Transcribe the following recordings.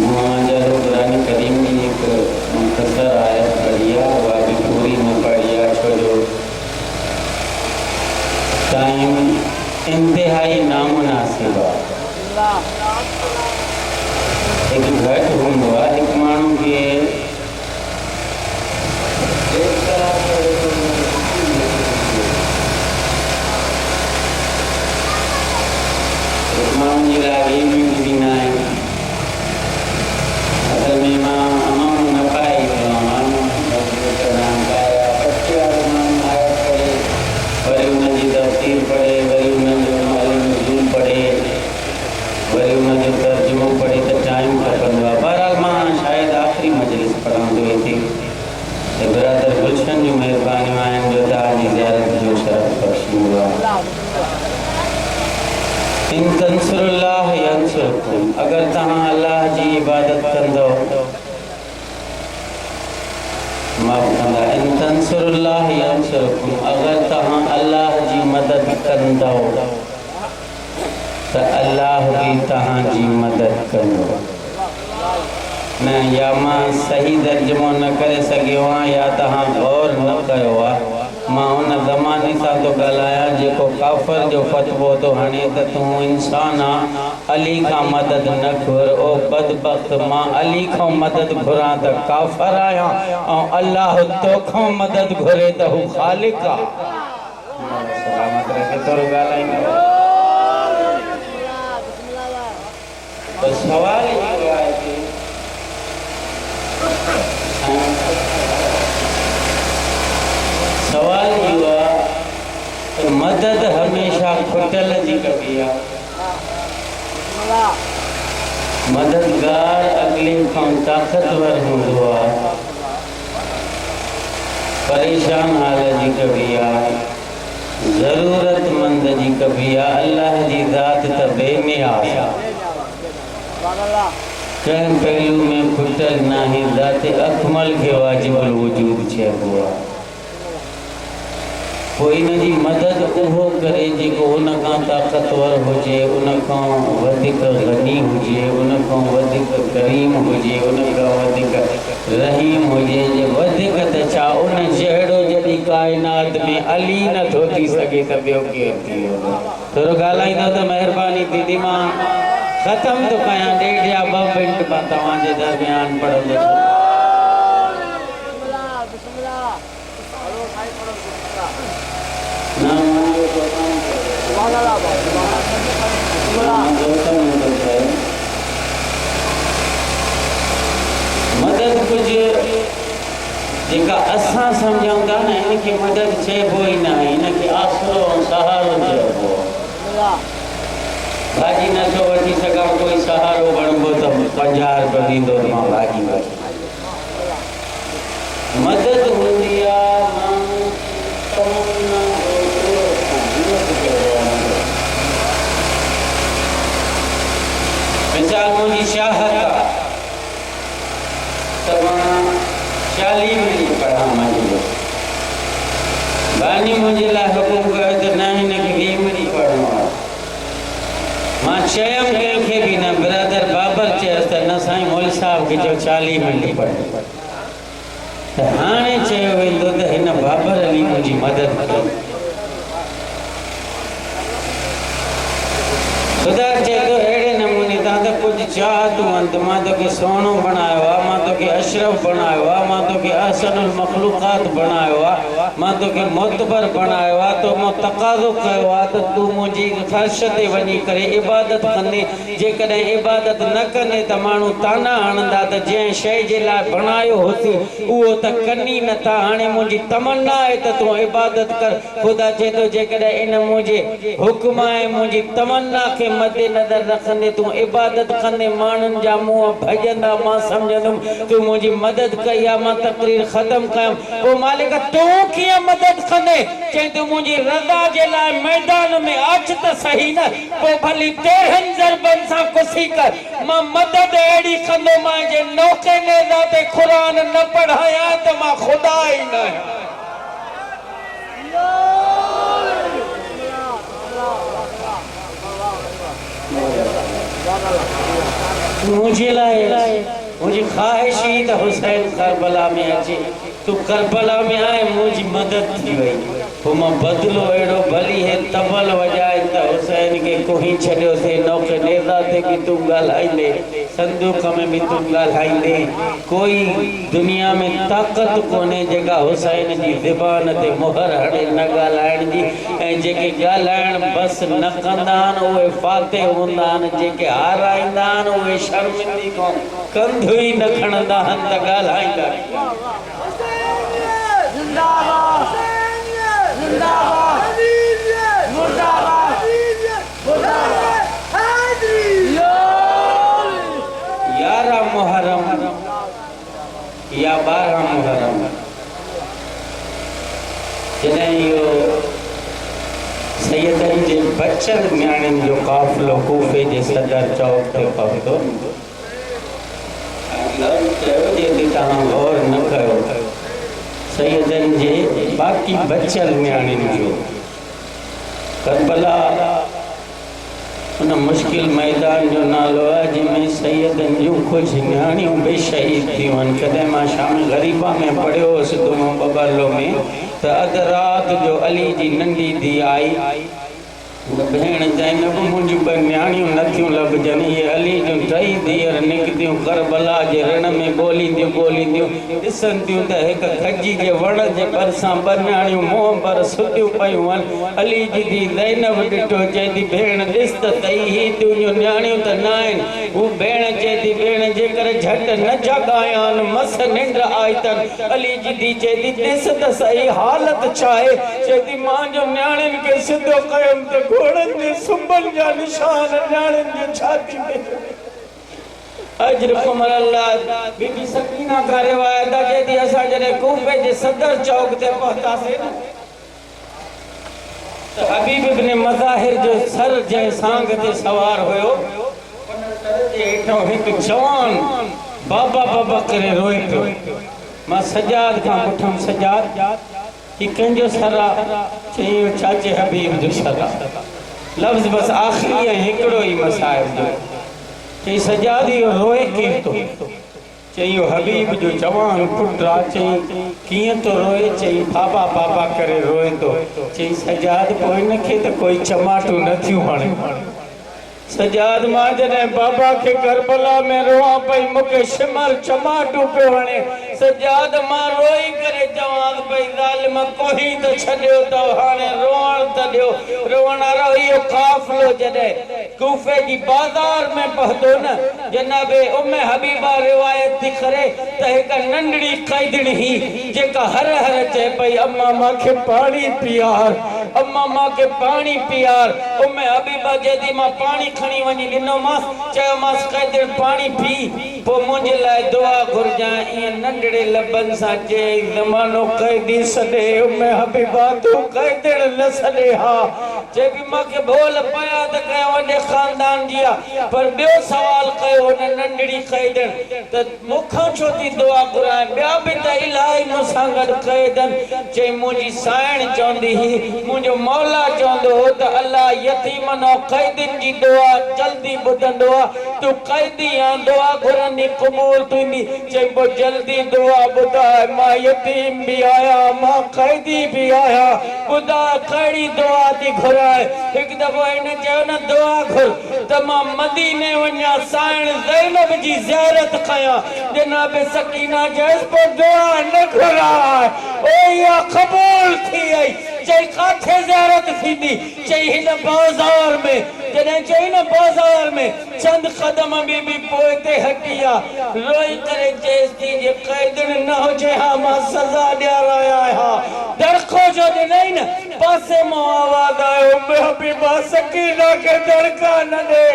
जब कुरान करीम में एक मुख्तसर आयत पढ़िया वह भी पूरी न पढ़िया छोड़ो टाइम इंतहाई नामुनासिब एक घट हूंदो आहे एक माण्हू खे माण्हुनि जे लाइ ॿी मिंट ॾींदा आहिनि असल में मां माण्हू न पाए वियो आहियां माण्हू पटी वारो माण्हू आयत पढ़े वरी उनजी तफ़सीर पढ़े वरी उनजो ज़ूम पढ़े वरी उनजो तर्जुमो पढ़े त टाइम खपंदो आहे। बहरहाल मां शायदि आख़िरी मजलिस पढ़ंदो हिते त बिरादर गुलशन जूं महिरबानियूं आहिनि जो तव्हांजी ज़ियारत जो शरफ़ बख़्शींदो आहे। इन तंसुरुल्लाह यंसुरकुम अगर तहां अल्लाह जी इबादत कंदो माफ़ कंदा इन तंसुरुल्लाह यंसुरकुम अगर तहां अल्लाह जी मदद कंदो त अल्लाह भी तहां जी मदद कंदो न या मां सही तर्जुमो न करे सघियो आहियां या तहां गौर न कयो आहे। मां उन ज़माने सां थो ॻाल्हायां जेको काफ़र जो फ़तवो थो हणे त तूं इंसान आहे अली खां मदद न घुर ओ बदबख़्त मां अली खां मदद घुरां त काफ़र आहियां ऐं अल्लाह तोखां मदद घुरे त हू ख़ालिक़ आहे। सलामत रखे थोरो ॻाल्हाईंदो त सवाल इहो आहे कि सवाल इहो आहे त मदद हमेशह खुटल जी कबी आहे। मददगार अगले खां ताक़तवर हूंदो आहे परेशान हाल जी कबी आहे ज़रूरतमंद जी कबी आहे। अल्लाह जी ज़ात त बेनियाज़ आहे कंहिं पहलू में खुटल नाहे ज़ात अकमल खे वाजिबुल वजूद चइबो आहे। कोई इन जी मदद उहो करे जेको उन खां ताक़तवर हुजे उन खां वधीक गनी हुजे उन खां वधीक करीम हुजे उन खां वधीक रहीम हुजे जे वधीक त छा उन जहिड़ो जॾहिं काइनात में अली नथो थी सघे त ॿियो केरु थी वेंदो। थोरो ॻाल्हाईंदो त महिरबानी दीदी मां ख़तमु थो कयां 1.5 या 2 मिंट मां तव्हांजे दरमियान पढ़ंदुसि। मदद कुछ जेका असां सम्झूं था न इनखे मदद चइबो ई न आहे इनखे आसरो ऐं सहारो चइबो आहे। भाॼी नथो वठी सघां कोई सहारो वणिबो त 50 रुपया ॾींदो त मां भाॼी वठी। मदद हूंदी आहे माण्हू मिसाल मुंहिंजी शाहत आहे त मां 40 मिनट पढ़ां मजलिस बानी मुंहिंजे लाइ हुकुम कयो त न हिनखे 20 मिनट पढ़णो आहे। मां चयमि कंहिंखे बि न बिरादर बाबर चयसि त न साईं मौल साहब खे चयो 40 मिनट पढ़ो त हाणे चयो वेंदो त हिन बाबर अली मुंहिंजी मदद कई। ख़ुदा चए थो अहिड़े नमूने तव्हां त कुझु चाह तूं अंत मां तोखे सोनो बणायो आहे मां तोखे अशरफ बणायो आहे मां तोखे अहसनुल मखलूक़ात बणायो आहे मां तोखे मोतबर बणायो आहे तो मां तक़ाज़ो कयो आहे त तूं मुंहिंजी फर्श ते वञी करे इबादत कंदे जेकॾहिं इबादत न कंदे त माण्हू ताना हणंदा त जंहिं शइ जे लाइ बणायो होसीं उहो त कनी नथा। हाणे मुंहिंजी तमन्ना आहे त तूं इबादत कर। ख़ुदा चए थो जेकॾहिं इन मुंहिंजे हुक्म ऐं मुंहिंजी तमन्ना खे मद्दे नज़र रखंदे तूं इबादत कंदे माण्हुनि जा मुंहं भॼंदा मां सम्झंदुमि तूं मुंहिंजी मदद कई आहे। मां तक़रीर ख़तमु कयमि पोइ मालिक तूं कीअं मदद कंदे चई तूं मुंहिंजी रज़ा जे लाइ मैदान में अच त सही न पोइ भली 13 ज़रबनि सां कुसी कर मां मदद अहिड़ी कंदो मां जे नौके नेज़ा ते क़ुर न पढ़ायां त मां ख़ुदा ई न आहियां। मुझे लाए मुझे ख्वाहिश ही त हुसैन करबला में अचे तू करबला में आए मुझी मदद थी वही तो मां बदलो एड़ो भली है तबल वजाए त हुसैन के कोही छड़ियो थे नौके नेदा थे कि तू गालाइंदे संदूक में भी तू गालाइंदे कोई दुनिया में ताकत कोने जगह हुसैन जी ज़बान ते मोहर हड़े न गालाइण जी ए जेके गालाइण बस न कंदान ओए फाते हुंदान जेके हाराइंदान ओए शर्मिंदी को कंधु ही न खणंदा हन त गालाइंदा जिंदाबाद जिंदाबाद मुर्दाबाद मुर्दाबाद हाजिर 11 मुहर्रम या 12 मुहर्रम जॾहिं इहो सैयदनि जे बचल न्याणियुनि जो काफ़िलो कूफे जे सदर चौक ते पहुतो तव्हां गौर न कयो सैयदनि जे बाक़ी बचल न्याणियुनि जो करबला उन मुश्किल मैदान जो नालो आहे जंहिंमें सैयदनि जूं कुझु न्याणियूं बि शहीद थियूं आहिनि कॾहिं मां शाम ग़रीबा में पढ़ियो हुअसि दुमो बबरलो में त अधु राति जो अली जी नंढी धीउ आई भेण ज़ैनब मुंहिंजूं ॿ न्याणियूं नथियूं लभजनि इहे अली जूं टई धीअर निकितियूं करबला जे रण में ॻोल्हींदियूं ॾिसनि थियूं त हिकु खजी जे वण जे भरिसां 2 न्याणियूं मुंहं पर सुतियूं पयूं आहिनि अली जी धीउ ज़ैनब ॾिठो चए थी भेण ॾिस त सही ही तुंहिंजूं न्याणियूं त न आहिनि हू भेण चए थी भेण जेकर झटि न जॻाया आहिनि मस निंड आई अथनि अली जी धीउ चए थी ॾिस त सही हालत छा आहे चए थी मां जो न्याणियुनि खे सिधो कयुमि त घोड़नि जे सुंभनि जा निशान न्याणियुनि जे छाती में अजरकुम अल्लाह बीबी सकीना का रिवायत आहे चए थी असां जॾहिं कूफे जे सदर चौक ते पहुतासीं न त हबीब इब्न मज़ाहिर जो सर जंहिं सांग ते सवार हुयो उन सर जे हेठों हिकु जवान बाबा बाबा करे रोए पियो मां सजाद खां पुठियमि सजाद ही कंहिंजो सर आहे चई चाचे हबीब जो सर आहे लफ़्ज़ बसि आख़िरी ऐं हिकिड़ो ई मसाइब जो चई सजाद इहो रोए कीअं थो चई इहो हबीब जो जवान पुटु आहे चई कीअं थो रोए चई बाबा बाबा करे रोए थो चई सजाद पोइ हिनखे त कोई चमाटूं नथियूं हणे सजाद मां जॾहिं बाबा के करबला में रोआ पई मूंखे शिमर चमाटू पियो हणे सजाद मां रोई करे चवां पई ज़ालिम कोही त छॾियो अथव हाणे रोअण त ॾियो रोअण वारो इहो काफ़िलो जॾहिं कूफे जी बाज़ार में पहुतो न जनाबे उम्मे हबीबा रिवायत थी करे त हिकु नंढड़ी क़ैदिणी ही जेका हर हर चए पई अम्मा मूंखे पाणी पीआर अम्मा मूंखे पाणी पीआर उम्मे हबीबा जॾहिं मां पाणी खणी वञी ॾिनोमांसि चयोमांसि क़ैदिर पाणी पी पोइ मुंहिंजे लाइ दुआ घुरजांइ ईअं नंढड़े लबनि सां चई ज़मानो क़ैदी सॾे उम्मे हबीबा तूं क़ैदिर न सॾे हा चए पई मूंखे भोल पिया त कयो वॾे ख़ानदान जी आहे पर ॿियो सुवाल कयो हुन नंढड़ी क़ैदिर त मूंखां छो थी दुआ घुराए ॿिया बि त इलाही मूंसां गॾु क़ैदनि चई मुंहिंजी साइण चवंदी हुई मुंहिंजो मौला चवंदो हो त अल्लाह यतीमनि ऐं क़ैदियुनि जी दुआ जल्दी ॿुधंदो आहे तूं क़ैदी आहीं दुआ घुरंदी क़बूल थींदी चई पोइ जल्दी दुआ ॿुधाए मां यतीम भी आहियां मां क़ैदी भी आहियां ॿुधा कहिड़ी दुआ थी घुराए हिकु दफ़ो हिन चयो न दुआ घुर त मां मदीने वञा साइण ज़ैनब जी ज़ियारत कयां जनाब सकीना चयसि पोइ दुआ न घुराए ओ इहा क़बूल थी वई चई काथे ज़ियारत थींदी चई हिन बाज़ार में जॾहिं चई न बाज़ार में चंद क़दम बीबी पोइ ते हटी आहे रोई करे चएसि थी जे क़ैदिन न हुजे हा मां सज़ा ॾियाराया आहियां दड़को जो ॾिनई न पासे मां आवाज़ आयो हबीबा सकीना खे दड़का न ॾे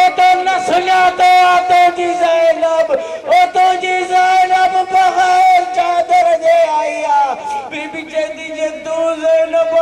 ओ तो न सुञातो आहे तुंहिंजी ज़ैनब ओ तुंहिंजी ज़ैनब बग़ैर चादर जे आई आहे बीबी चए थी जे तूं ज़ैनब